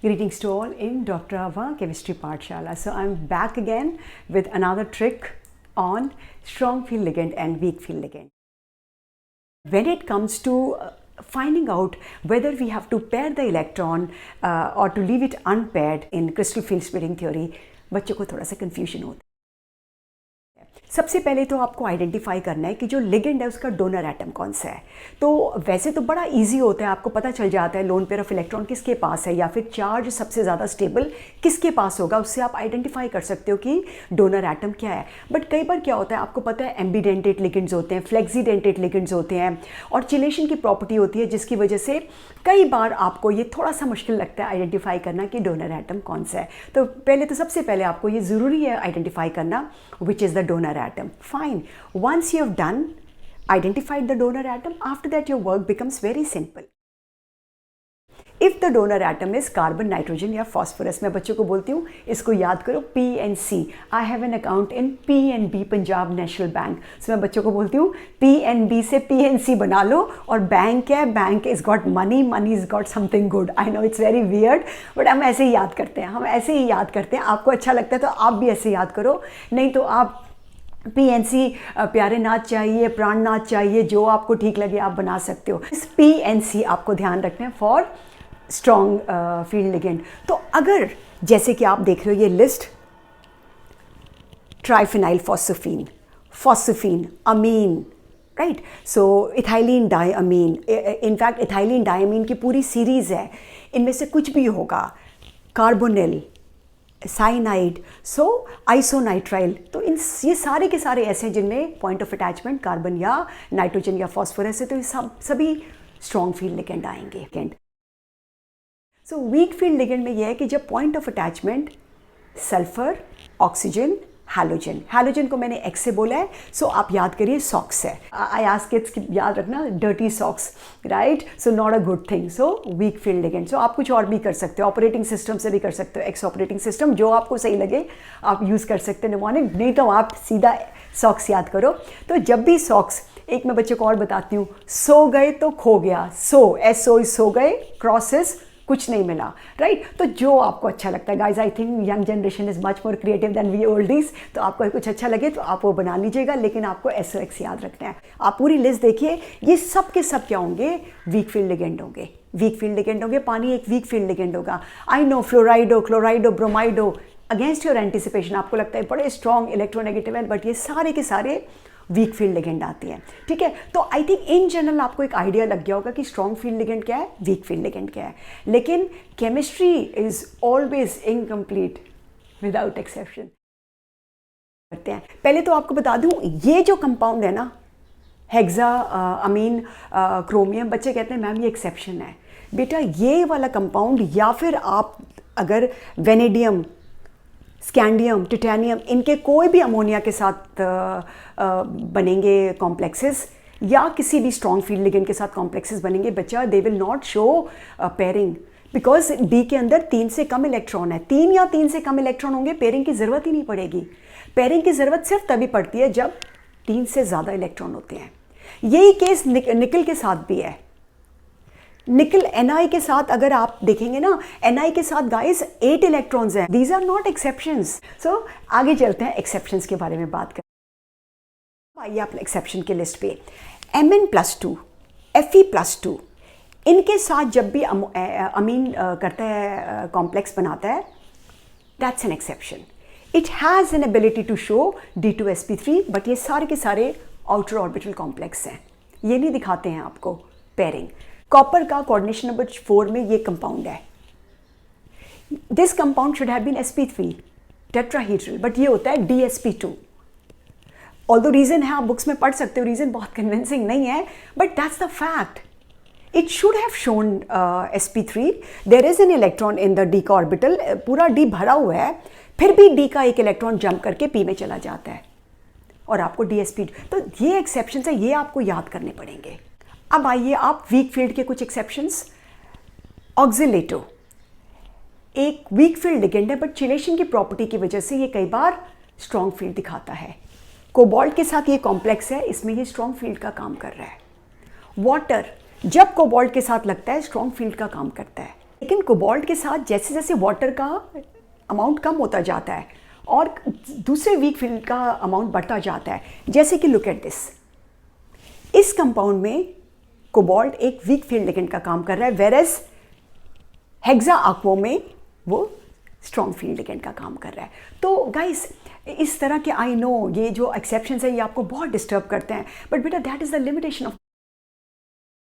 Greetings to all in Dr. Ava Chemistry Pathshala. So I'm back again with another trick on strong field ligand and weak field ligand. When it comes to finding out whether we have to pair the electron or to leave it unpaired in crystal field splitting theory, बच्चों को थोड़ा सा confusion होता है. सबसे पहले तो आपको आइडेंटिफाई करना है कि जो लिगेंड है उसका डोनर एटम कौन सा है. तो वैसे तो बड़ा इजी होता है, आपको पता चल जाता है लोन पेयर ऑफ इलेक्ट्रॉन किसके पास है या फिर चार्ज सबसे ज़्यादा स्टेबल किसके पास होगा, उससे आप आइडेंटिफाई कर सकते हो कि डोनर एटम क्या है. बट कई बार क्या होता है, आपको पता है एम्बीडेंटेड लिगेंड्स होते हैं, फ्लेक्सीडेंटेड लिगेंड्स होते हैं और चिलेशन की प्रॉपर्टी होती है जिसकी वजह से कई बार आपको ये थोड़ा सा मुश्किल लगता है आइडेंटिफाई करना कि डोनर एटम कौन सा है. तो पहले तो सबसे पहले आपको ये ज़रूरी है आइडेंटिफाई करना which is the donor atom. Fine. Once you have identified the donor atom, after that your work becomes very simple. If the donor atom is carbon, nitrogen या phosphorus, मैं बच्चों को बोलती हूँ इसको याद करो PNC. I have an account in PNB Punjab national bank. So मैं बच्चों को बोलती हूँ PNB से PNC बना लो और बैंक क्या है, bank is got money, money is got something good. I know it's very weird, but हम ऐसे ही याद करते हैं, हम ऐसे ही याद करते हैं. आपको अच्छा लगता है तो आप भी ऐसे याद करो, नहीं तो आप PNC प्यारे नाथ चाहिए, प्राण नाथ चाहिए, जो आपको ठीक लगे आप बना सकते हो. इस PNC आपको ध्यान रखना है फॉर स्ट्रॉन्ग फील्ड लिगेंड. तो अगर जैसे कि आप देख रहे हो ये लिस्ट, ट्राइफिनाइल फॉस्फोफीन, फॉस्फोफीन, अमीन, राइट. सो इथाइलिन डायअमीन, इनफैक्ट इथाइलिन डायअमीन की पूरी सीरीज़ है, इनमें से कुछ भी होगा, कार्बोनिल, साइनाइड, सो आइसोनाइट्राइल. तो ये सारे के सारे ऐसे हैं जिनमें पॉइंट ऑफ अटैचमेंट कार्बन या नाइट्रोजन या फॉस्फोरस है, तो ये सभी स्ट्रॉन्ग फील्ड लिगेंड आएंगे. सो वीक फील्ड लिगेंड में ये है कि जब point of attachment sulphur, oxygen, halogen, halogen को मैंने एक्स से बोला है, सो आप याद करिए सॉक्स है. आई आस्क किड्स कि याद रखना dirty socks, right. So not a good thing. So weak field ligand. So आप कुछ और भी कर सकते हो, ऑपरेटिंग सिस्टम से भी कर सकते हो, एक्स ऑपरेटिंग सिस्टम, जो आपको सही लगे आप यूज़ कर सकते हो. निमोनिक नहीं तो आप सीधा सॉक्स याद करो. तो जब भी सॉक्स, एक मैं बच्चे को और बताती हूँ, सो गए तो खो गया, सो गए, क्रॉसेस कुछ नहीं मिला, राइट. तो जो आपको अच्छा लगता है guys, I think young generation is much more creative than we oldies. तो आपको कुछ अच्छा लगे तो आप वो बना लीजिएगा, लेकिन आपको SOX याद रखना है. आप पूरी लिस्ट देखिए, ये सब के सब क्या होंगे, वीक फील्ड लिगेंड होंगे. वीक फील्ड लिगेंड होंगे, पानी एक वीक फील्ड लिगेंड होगा. I know fluorido, chlorido, bromido, against your anticipation आपको लगता है बड़े स्ट्रॉन्ग इलेक्ट्रोनेगेटिव है, बट ये सारे के सारे वीक फील्ड लिगेंड आती है, ठीक है. तो आई थिंक इन जनरल आपको एक आइडिया लग गया होगा कि स्ट्रॉन्ग फील्ड लिगेंड क्या है, वीक फील्ड लिगेंड क्या है. लेकिन chemistry is always incomplete without exception. करते हैं, पहले तो आपको बता दूं, ये जो कंपाउंड है ना, हेक्सा अमीन क्रोमियम, बच्चे कहते हैं मैम ये एक्सेप्शन है. बेटा ये वाला कंपाउंड, या फिर आप अगर वेनेडियम, स्कैंडियम, टिटेनियम, इनके कोई भी अमोनिया के साथ बनेंगे कॉम्प्लेक्सेस, या किसी भी स्ट्रॉन्ग फील्ड लिगेंड के साथ कॉम्प्लेक्सेस बनेंगे, बच्चा they will not show pairing, because D के अंदर 3 से कम इलेक्ट्रॉन है. 3 या 3 से कम इलेक्ट्रॉन होंगे, पेयरिंग की ज़रूरत ही नहीं पड़ेगी. पेयरिंग की ज़रूरत सिर्फ तभी पड़ती है जब 3 से ज़्यादा इलेक्ट्रॉन होते हैं. यही केस निकल के साथ भी है. निकल Ni के साथ अगर आप देखेंगे ना, Ni के साथ गाइस 8 इलेक्ट्रॉन्स हैं. These are not exceptions. So आगे चलते हैं, एक्सेप्शंस के बारे में बात करें. आइए आप एक्सेप्शन के लिस्ट पे, Mn+2, Fe+2, इनके साथ जब भी अमीन करता है, कॉम्प्लेक्स बनाता है, that's an exception. It has an ability to show D2sp3, but ये सारे के सारे आउटर ऑर्बिटल कॉम्प्लेक्स हैं, ये नहीं दिखाते हैं आपको पेयरिंग. कॉपर का कोऑर्डिनेशन नंबर 4 में ये कंपाउंड है. This compound should have been sp3 tetrahedral, but ये होता है DsP2. ऑल्दो रीज़न है, आप बुक्स में पढ़ सकते हो, रीज़न बहुत कन्विंसिंग नहीं है, but that's the fact. It should have shown sp3. There is an electron in the D का ऑर्बिटल, पूरा D भरा हुआ है, फिर भी D का एक इलेक्ट्रॉन जंप करके P में चला जाता है और आपको DsP. तो ये एक्सेप्शन है, ये आपको याद करने पड़ेंगे. अब आइए आप वीक फील्ड के कुछ एक्सेप्शंस. ऑक्सिलेटो एक वीक फील्ड लिगेंड है, बट चिलेशन की प्रॉपर्टी की वजह से ये कई बार स्ट्रॉन्ग फील्ड दिखाता है. कोबाल्ट के साथ ये कॉम्प्लेक्स है, इसमें ये स्ट्रॉन्ग फील्ड का काम कर रहा है. वाटर जब कोबाल्ट के साथ लगता है स्ट्रॉन्ग फील्ड का काम करता है. लेकिन कोबाल्ट के साथ जैसे जैसे वाटर का अमाउंट कम होता जाता है और दूसरे वीक फील्ड का अमाउंट बढ़ता जाता है, जैसे कि लुक एट दिस, इस कंपाउंड में कोबाल्ट एक वीक फील्ड लिगेंड का काम कर रहा है, वेरेज हेक्सा aquo में वो स्ट्रॉन्ग फील्ड लिगेंड का काम कर रहा है। तो गाइस, इस तरह के, आई नो ये जो एक्सेप्शंस है ये आपको बहुत डिस्टर्ब करते हैं, बट बेटा that is the limitation of